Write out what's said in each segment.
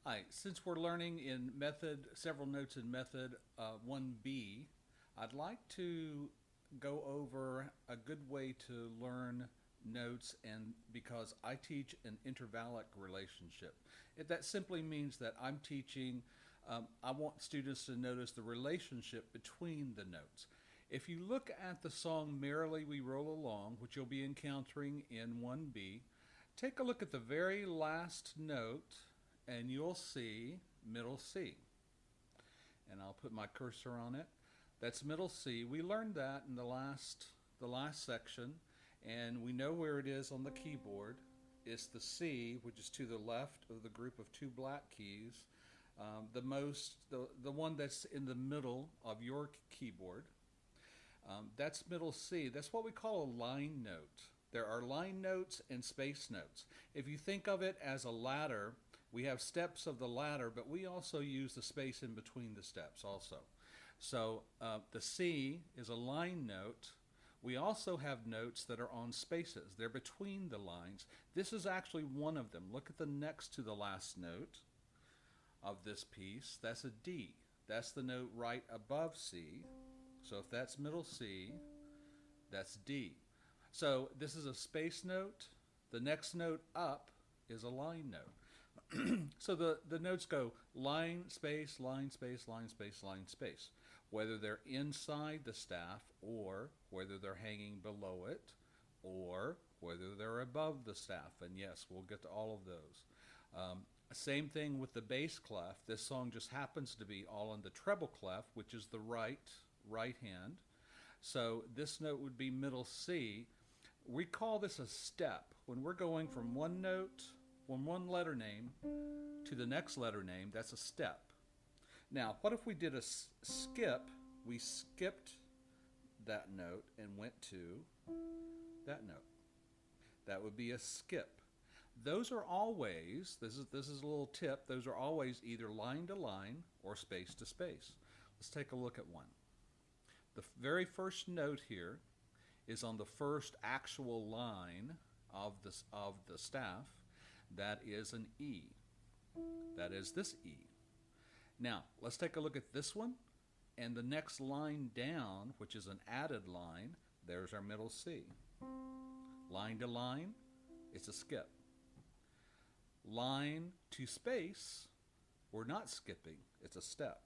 Hi, since we're learning in method, several notes in method 1B, I'd like to go over a good way to learn notes and because I teach an intervallic relationship. That simply means that I'm teaching, I want students to notice the relationship between the notes. If you look at the song Merrily We Roll Along, which you'll be encountering in 1B, take a look at the very last note and you'll see middle C. And I'll put my cursor on it. That's middle C. We learned that in the last section, and we know where it is on the keyboard. It's the C, which is to the left of the group of two black keys. The one that's in the middle of your keyboard. That's middle C. That's what we call a line note. There are line notes and space notes. If you think of it as a ladder, we have steps of the ladder, but we also use the space in between the steps also. So the C is a line note. We also have notes that are on spaces. They're between the lines. This is actually one of them. Look at the next to the last note of this piece. That's a D. That's the note right above C. So if that's middle C, that's D. So this is a space note. The next note up is a line note. So the notes go line, space, line, space, line, space, line, space. Whether they're inside the staff or whether they're hanging below it or whether they're above the staff. And yes, we'll get to all of those. Same thing with the bass clef. This song just happens to be all in the treble clef, which is the right hand. So this note would be middle C. We call this a step. When we're going from one note, from one letter name to the next letter name, that's a step. Now, what if we did a skip? We skipped that note and went to that note. That would be a skip. Those are always, this is a little tip, those are always either line to line or space to space. Let's take a look at one. The very first note here is on the first actual line of the staff. That is an E. That is this E. Now, let's take a look at this one and the next line down, which is an added line. There's our middle C. Line to line, it's a skip. Line to space, we're not skipping, it's a step.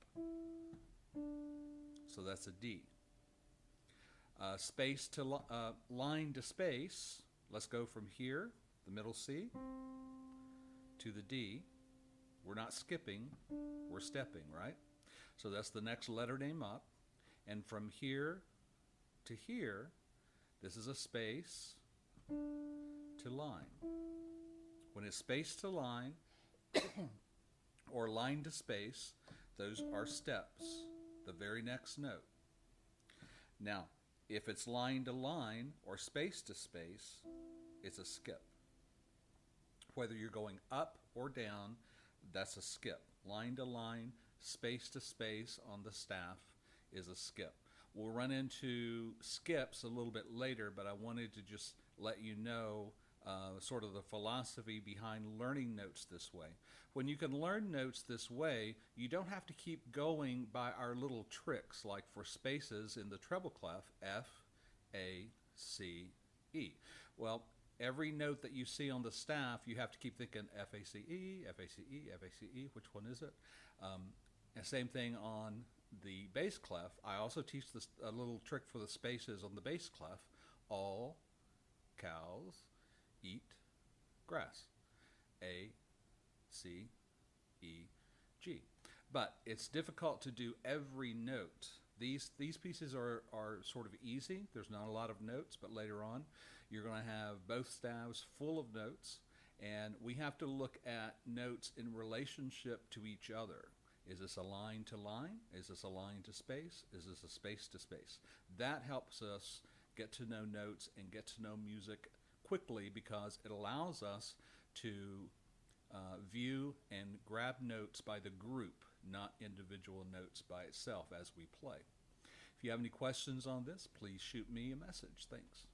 So that's a D. Space to line to space, let's go from here, the middle C, to the D. We're not skipping, we're stepping, right? So that's the next letter name up. And from here to here, this is a space to line. When it's space to line or line to space, those are steps, the very next note. Now, if it's line to line or space to space, it's a skip. Whether you're going up or down, that's a skip. Line to line, space to space on the staff is a skip. We'll run into skips a little bit later, but I wanted to just let you know sort of the philosophy behind learning notes this way. When you can learn notes this way, you don't have to keep going by our little tricks, like for spaces in the treble clef, F, A, C, E. Well, every note that you see on the staff, you have to keep thinking F, A, C, E, F, A, C, E, F, A, C, E. Which one is it? And same thing on the bass clef. I also teach this a little trick for the spaces on the bass clef. All cows eat grass. A, C, E, G. But it's difficult to do every note. These pieces are sort of easy. There's not a lot of notes, but later on you're going to have both staves full of notes, and we have to look at notes in relationship to each other. Is this a line to line? Is this a line to space? Is this a space to space? That helps us get to know notes and get to know music quickly because it allows us to view and grab notes by the group, not individual notes by itself as we play. If you have any questions on this, please shoot me a message. Thanks.